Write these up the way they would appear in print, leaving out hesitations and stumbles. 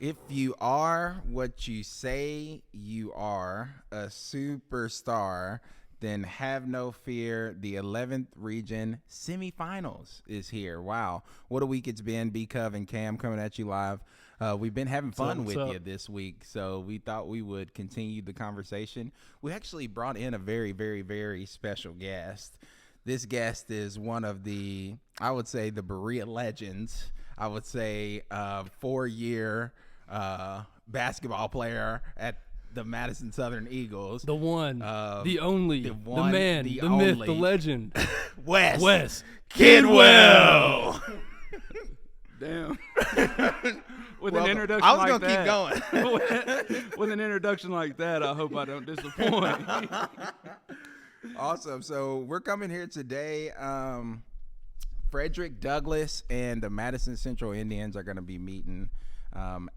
If you are what you say you are, a superstar, then have no fear. The 11th region semifinals is here. Wow. What a week it's been. B Cov and Cam coming at you live. We've been having fun with you this week, so we thought we would continue the conversation. We actually brought in a very, very, very special guest. This guest is one of the, I would say, the Berea legends. I would say 4-year basketball player at the Madison Southern Eagles. The one, the only, the man, the myth, the legend. Wes Kidwell. Damn. With Welcome. an introduction I was like gonna that, keep going. with an introduction like that, I hope I don't disappoint. Awesome. So we're coming here today. Frederick Douglass and the Madison Central Indians are going to be meeting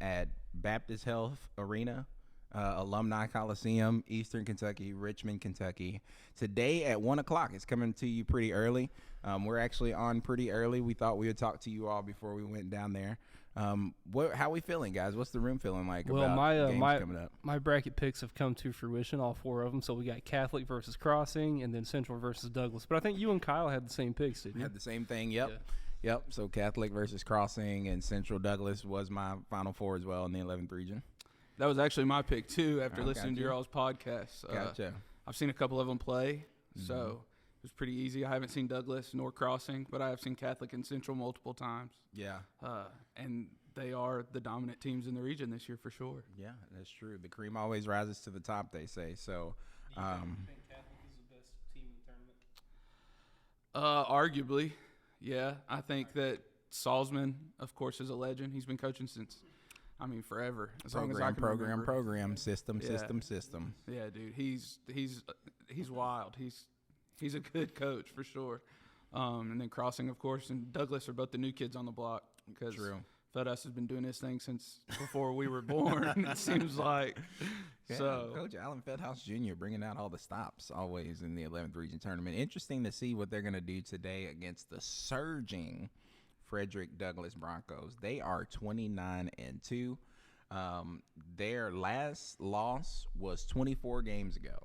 at Baptist Health Arena, Alumni Coliseum, Eastern Kentucky, Richmond, Kentucky. Today at 1 o'clock. It's coming to you pretty early. We're actually on pretty early. We thought we would talk to you all before we went down there. How we feeling, guys? What's the room feeling like about games coming up? My bracket picks have come to fruition, all 4 of them. So we got Catholic versus Crossing, and then Central versus Douglas. But I think you and Kyle had the same picks, didn't you? Had the same thing. Yep. Yeah. Yep. So Catholic versus Crossing and Central Douglas was my Final Four as well in the 11th region. That was actually my pick too. After Oh, listening to gotcha. your all's podcast, Gotcha. I've seen a couple of them play, so it was pretty easy. I haven't seen Douglas nor Crossing, but I have seen Catholic and Central multiple times. Yeah. And they are the dominant teams in the region this year for sure. Yeah, that's true. The cream always rises to the top, they say. So, Do you think Catholic is the best team in the tournament? Arguably, yeah. I think that Salzman, of course, is a legend. He's been coaching since, forever. As long as I can remember. program, system. Yeah, dude, he's wild. He's a good coach for sure. And then Crossing, of course, and Douglas are both the new kids on the block because Fedas has been doing this thing since before we were born. It seems like. Yeah, So Coach Allen Fedhouse Jr. bringing out all the stops always in the 11th region tournament. Interesting to see what they're going to do today against the surging Frederick Douglass Broncos. They are 29-2. Their last loss was 24 games ago.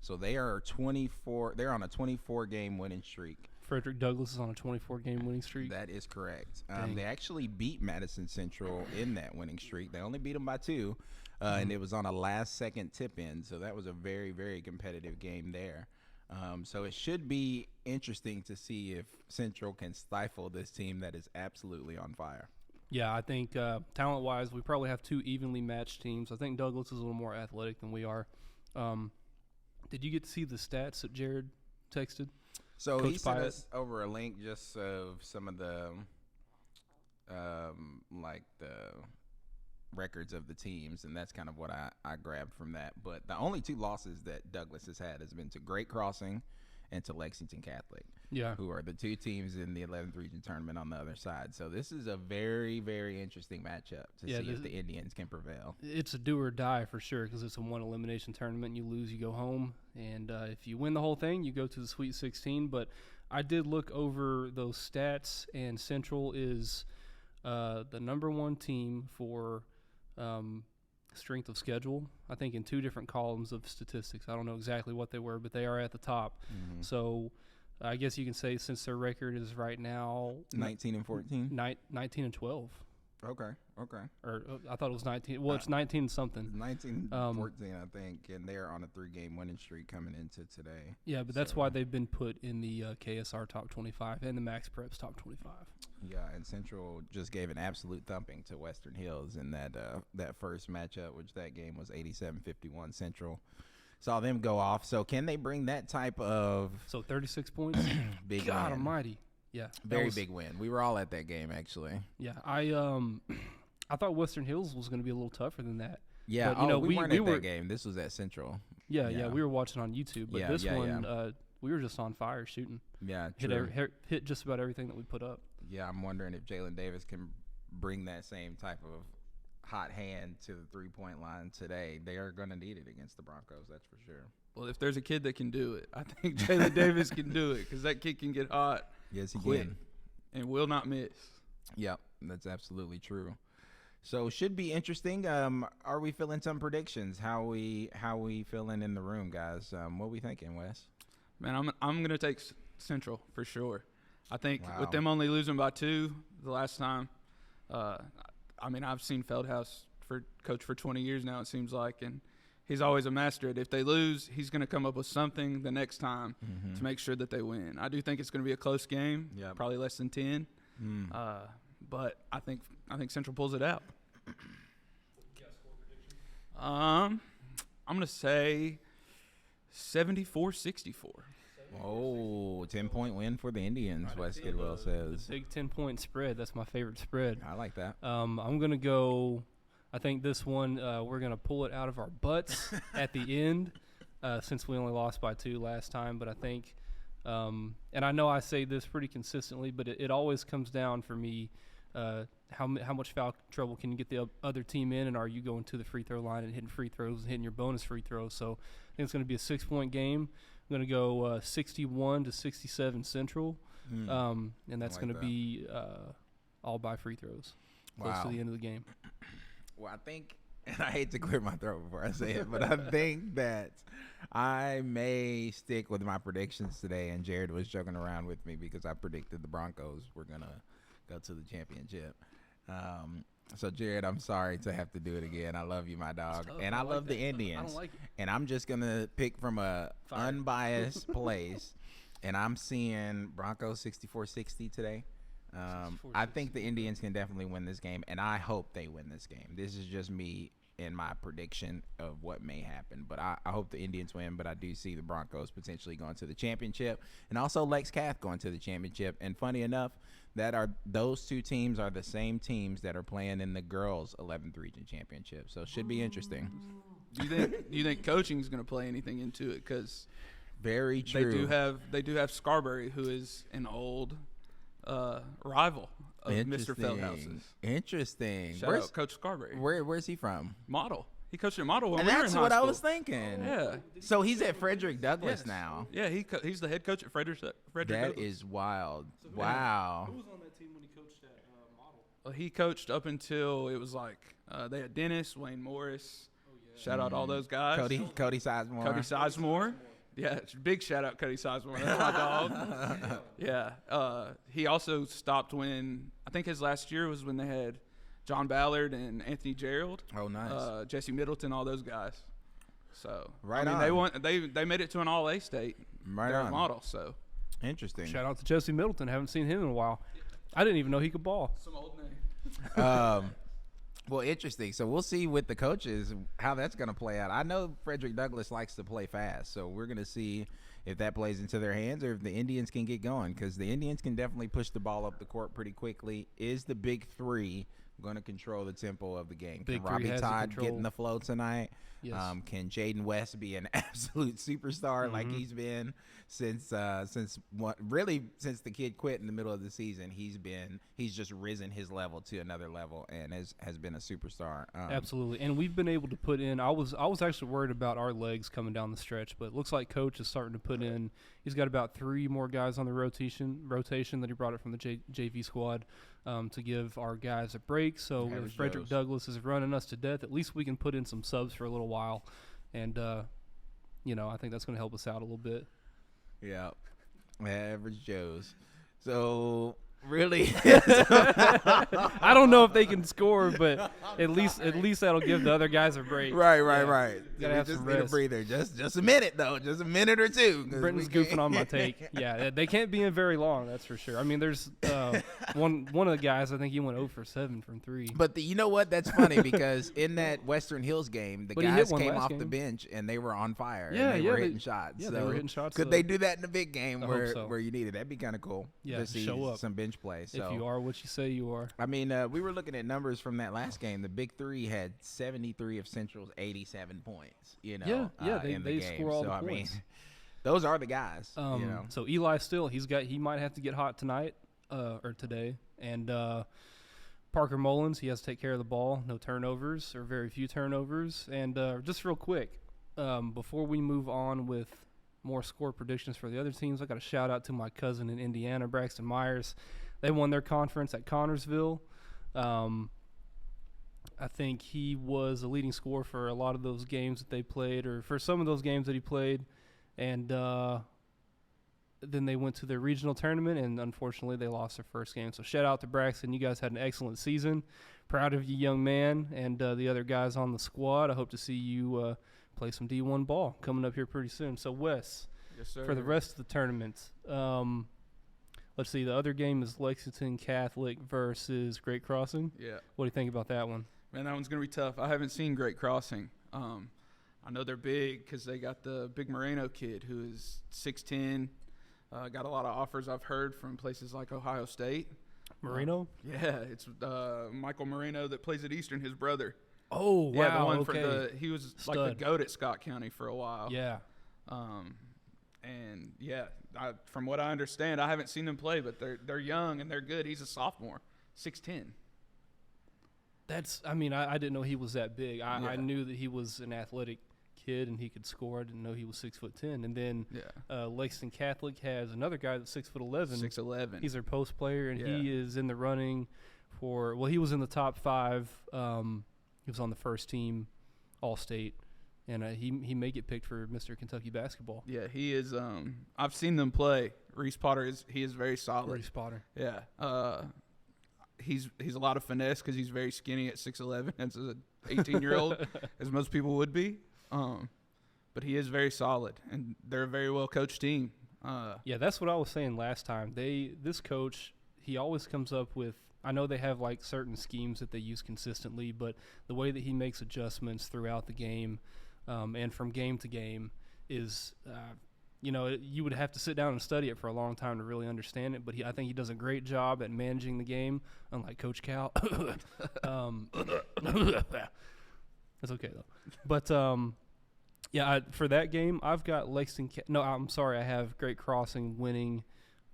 So they are 24. They're on a 24-game winning streak. Frederick Douglass is on a 24-game winning streak. That is correct. Dang. They actually beat Madison Central in that winning streak. They only beat them by 2, and it was on a last-second tip-in. So that was a very, very competitive game there. So it should be interesting to see if Central can stifle this team that is absolutely on fire. Yeah, I think talent-wise, we probably have 2 evenly matched teams. I think Douglas is a little more athletic than we are. Did you get to see the stats that Jared texted? So Coach he sent Pyatt. us over a link just of some of the the records of the teams, and that's kind of what I grabbed from that. But the only 2 losses that Douglas has had has been to Great Crossing and to Lexington Catholic, who are the 2 teams in the 11th region tournament on the other side. So this is a very, very interesting matchup to see if the Indians can prevail. It's a do or die for sure because it's a 1 elimination tournament. You lose, you go home. And if you win the whole thing, you go to the Sweet 16. But I did look over those stats, and Central is the number 1 team for strength of schedule, I think, in 2 different columns of statistics. I don't know exactly what they were, but they are at the top. Mm-hmm. So I guess you can say since their record is right now 19-14, 19-12. Okay. Or I thought it was 19. Well, it's 19 something. 19-14, I think, and they're on a 3-game winning streak coming into today. Yeah, but that's why they've been put in the KSR top 25 and the Max Preps top 25. Yeah, and Central just gave an absolute thumping to Western Hills in that first matchup, which that game was 87-51. Central saw them go off. So can they bring that type of 36 points? big God win? Almighty. Yeah. Very big win. We were all at that game, actually. Yeah, I thought Western Hills was going to be a little tougher than that. Yeah, but, we weren't at that game. This was at Central. Yeah, we were watching on YouTube. But this one, we were just on fire shooting. Yeah, true. Hit just about everything that we put up. Yeah, I'm wondering if Jalen Davis can bring that same type of hot hand to the three-point line today. They are going to need it against the Broncos, that's for sure. Well, if there's a kid that can do it, I think Jalen Davis can do it because that kid can get hot. Yes, he quick can. And will not miss. Yep, that's absolutely true. So should be interesting. Are we feeling some predictions? How we feeling in the room, guys? What we thinking, Wes? Man, I'm gonna take Central for sure. I think Wow. with them only losing by 2 the last time, I mean, I've seen Feldhaus coach for 20 years now, it seems like, and he's always a master at it. If they lose, he's going to come up with something the next time to make sure that they win. I do think it's going to be a close game, probably less than 10, but I think Central pulls it out. I'm going to say 74-64. Oh, 10-point win for the Indians, Wes Kidwell says. Big 10-point spread. That's my favorite spread. I like that. I'm going to go – I think this one we're going to pull it out of our butts at the end since we only lost by 2 last time. But I think and I know I say this pretty consistently, but it always comes down for me how much foul trouble can you get the other team in, and are you going to the free throw line and hitting free throws and hitting your bonus free throws. So I think it's going to be a 6-point game. I'm going to go 61-67 Central, and that's going to be all by free throws close to the end of the game. Well, I think, and I hate to clear my throat before I say it, but I think that I may stick with my predictions today, and Jared was joking around with me because I predicted the Broncos were going to go to the championship. So, Jared, I'm sorry to have to do it again. I love you, my dog. And I love the Indians. I don't like it. And I'm just going to pick from a unbiased place. And I'm seeing Broncos 64-60 today. I think the Indians can definitely win this game, and I hope they win this game. This is just me in my prediction of what may happen. But I hope the Indians win, but I do see the Broncos potentially going to the championship, and also Lex Cath going to the championship. And funny enough, those two teams are the same teams that are playing in the girls' 11th region championship. So it should be interesting. Do you think coaching is going to play anything into it? Because very true. They do have Scarberry, who is an old rival of Mr. Feldhaus's. Interesting. Shout out Coach Scarberry. Where's he from? Model. He coached at Model when and we were in that's high what school. I was thinking. Yeah. So he's at Frederick Douglass now. Yeah, he's the head coach at Frederick That Douglass. is wild. Wow. Who was on that team when he coached at Model? Well, he coached up until it was like they had Dennis, Wayne Morris. Shout out all those guys. Cody Sizemore. Cody Sizemore. Yeah, big shout out Cody Sizemore. That's my dog. Yeah. He also stopped when I think his last year was when they had John Ballard and Anthony Gerald. Oh, nice. Jesse Middleton, all those guys. So on. They made it to an All-A state. Right on. Model. So interesting. Shout out to Jesse Middleton. Haven't seen him in a while. I didn't even know he could ball. some old name. Well, interesting. So we'll see with the coaches how that's going to play out. I know Frederick Douglass likes to play fast, so we're going to see if that plays into their hands or if the Indians can get going, because the Indians can definitely push the ball up the court pretty quickly. Is the big three going to control the tempo of the game? Can Robbie Todd get in the flow tonight? Yes. Can Jaden West be an absolute superstar like he's been since the kid quit in the middle of the season? He's just risen his level to another level and has been a superstar. Absolutely. And we've been able to put in, I was actually worried about our legs coming down the stretch, but it looks like Coach is starting to put in, he's got about 3 more guys on the rotation that he brought up from the JV squad to give our guys a break. So if Frederick Douglass is running us to death, at least we can put in some subs for a little while. And, I think that's going to help us out a little bit. Yeah. Average Joes. So really, I don't know if they can score, but at least that'll give the other guys a break. Right. Gotta have just some need a rest. breather. Just a minute though. Just a minute or two. Brenton's goofing on my take. Yeah, they can't be in very long. That's for sure. I mean, there's one of the guys. I think he went 0 for 7 from 3. But you know what? That's funny because in that Western Hills game, the guys came off the bench and they were on fire. Yeah, and they were hitting shots. Yeah, so they were hitting shots. Could they do that in the big game I where hope so. where you need it? That'd be kind of cool. Yeah, to see show up. some bench play. So If you are what you say you are. I mean, we were looking at numbers from that last game. The Big Three had 73 of Central's 87 points. They in the game. score all so the I mean, points. those are the guys. So Eli still he might have to get hot tonight or today, and Parker Mullins, he has to take care of the ball. No turnovers or very few turnovers. And just real quick, before we move on with more score predictions for the other teams, I got a shout out to my cousin in Indiana, Braxton Myers. They won their conference at Connorsville. I think he was a leading scorer for a lot of those games that they played, or for some of those games that he played. And then they went to their regional tournament, and unfortunately they lost their first game. So shout out to Braxton. You guys had an excellent season. Proud of you, young man, and the other guys on the squad. I hope to see you play some D1 ball coming up here pretty soon. So, Wes, yes, sir. For the rest of the tournament, let's see. The other game is Lexington Catholic versus Great Crossing. Yeah. What do you think about that one? Man, that one's going to be tough. I haven't seen Great Crossing. I know they're big because they got the big Moreno kid who is 6'10". Got a lot of offers I've heard from places like Ohio State. Moreno? Yeah, it's Michael Moreno that plays at Eastern, his brother. Oh, yeah, wow. the one okay. he was Stud. like the GOAT at Scott County for a while. Yeah. And yeah, from what I understand, I haven't seen them play, but they're young and they're good. He's a sophomore, 6'10". I didn't know he was that big. I Yeah. knew that he was an athletic kid and he could score. I didn't know he was 6'10". And then Lexington Catholic has another guy that's 6'11". 6'11". He's their post player, and Yeah. he is in the running for. Well, he was in the top 5. He was on the first team, All State, and he may get picked for Mr. Kentucky basketball. Yeah, he is. I've seen them play. Reese Potter is very solid. Reese Potter. Yeah. He's a lot of finesse because he's very skinny at 6'11". As an 18-year-old, as most people would be. But he is very solid, and they're a very well coached team. Yeah, that's what I was saying last time. This coach, he always comes up with. I know they have like certain schemes that they use consistently, but the way that he makes adjustments throughout the game, and from game to game, is. You would have to sit down and study it for a long time to really understand it, but I think he does a great job at managing the game, unlike Coach Cal. That's okay, though. But, for that game, I've got I have Great Crossing winning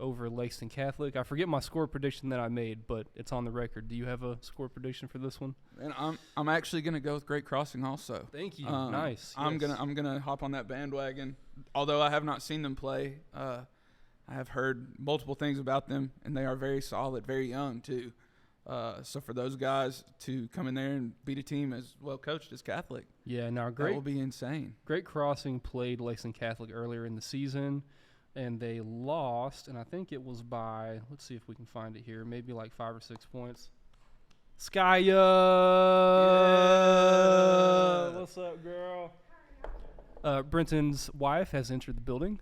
over Lexington Catholic. I forget my score prediction that I made, but it's on the record. Do you have a score prediction for this one? And I'm actually gonna go with Great Crossing also. Thank you. Nice. I'm gonna hop on that bandwagon. Although I have not seen them play, I have heard multiple things about them, and they are very solid, very young too. So for those guys to come in there and beat a team as well coached as Catholic, that will be insane. Great Crossing played Lexington Catholic earlier in the season, and they lost, and I think it was by, let's see if we can find it here, maybe like 5 or 6 points. Skya! Yeah. What's up, girl? Brenton's wife has entered the building.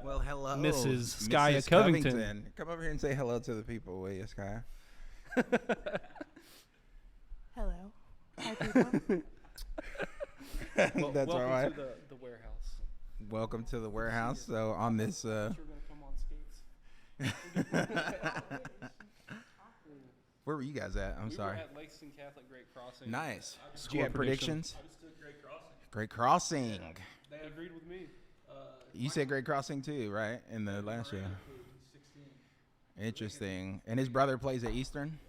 Well, hello. Mrs. Skya Covington. Come over here and say hello to the people, will you, Skya? Hello. Hi, people. That's all right. Welcome to the warehouse. Welcome to the warehouse. So on this. You're going to come on skates. Where were you guys at? I'm sorry. We were at Lexington Catholic Great Crossing. Nice. Do you have predictions? I just took Great Crossing. Great Crossing. They agreed with me. You said Great Crossing too, right? In the last year. Interesting. And his brother plays at Eastern?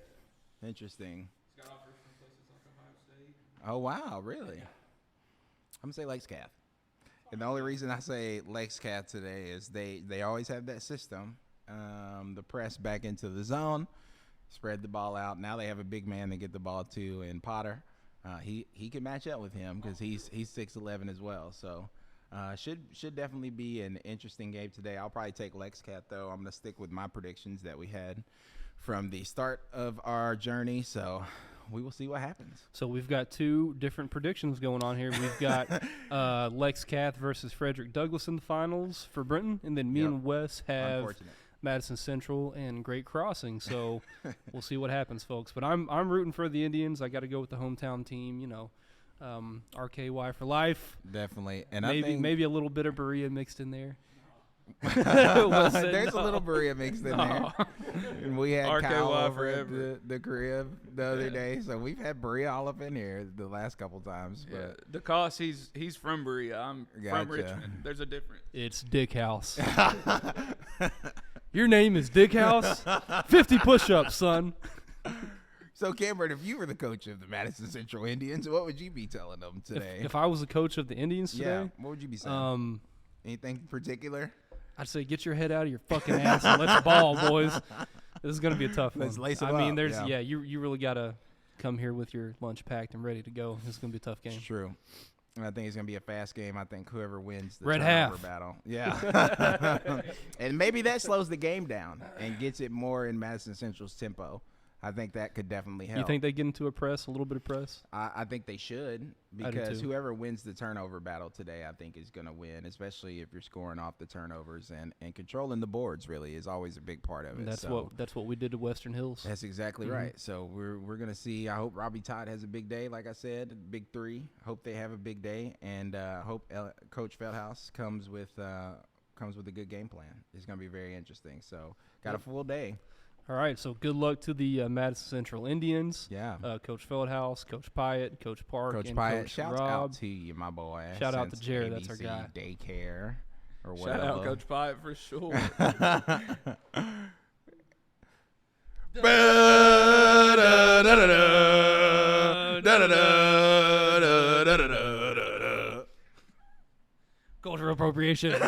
Interesting. He's got offers from places like Ohio State. Oh, wow. Really? I'm going to say Lex Cath. And the only reason I say Lex Cath today is they always have that system. The press back into the zone, spread the ball out. Now they have a big man to get the ball to, and Potter. He can match up with him because he's 6'11" as well. So should definitely be an interesting game today. I'll probably take Lex Cath, though. I'm going to stick with my predictions that we had from the start of our journey. So we will see what happens. So we've got 2 different predictions going on here. We've got Lex Cath versus Frederick Douglass in the finals for Brenton, and then me and Wes have Madison Central and Great Crossing. So we'll see what happens, folks. But I'm rooting for the Indians. I got to go with the hometown team. RKY for life. Definitely, and maybe a little bit of Berea mixed in there. There's a little Berea mixed in there. And we had RKY Kyle over forever. at the crib the other day, so we've had Berea all up in here the last couple times. But Yeah, DeCoste, he's from Berea. I'm from Richmond. There's a difference. It's Dick House. Your name is Dick House? 50 push-ups, son. So, Cameron, if you were the coach of the Madison Central Indians, what would you be telling them today? If I was the coach of the Indians today, what would you be saying? Anything particular? I'd say get your head out of your fucking ass and let's ball, boys. This is going to be a tough one. Let's lace 'em I mean, up, there's you really got to come here with your lunch packed and ready to go. It's going to be a tough game. It's true. And I think it's going to be a fast game. I think whoever wins the Red turnover half. battle. Yeah. And maybe that slows the game down and gets it more in Madison Central's tempo. I think that could definitely help. You think they get into a little bit of press? I think they should, I do because too. whoever wins the turnover battle today, I think, is going to win, especially if you're scoring off the turnovers and controlling the boards. Really is always a big part of it. That's what we did to Western Hills. That's exactly right. So we're going to see. I hope Robbie Todd has a big day, like I said, big three. Hope they have a big day, and hope Coach Feldhouse comes with a good game plan. It's going to be very interesting. So got a full day. All right, so good luck to the Madison Central Indians. Yeah. Coach Feldhouse, Coach Pyatt, Coach Park, Coach and Pyatt, Coach shouts Rob. out to you, my boy. Shout out to since Jared, that's our ABC guy. Daycare or Shout whatever. out Coach Pyatt for sure. Cultural appropriation.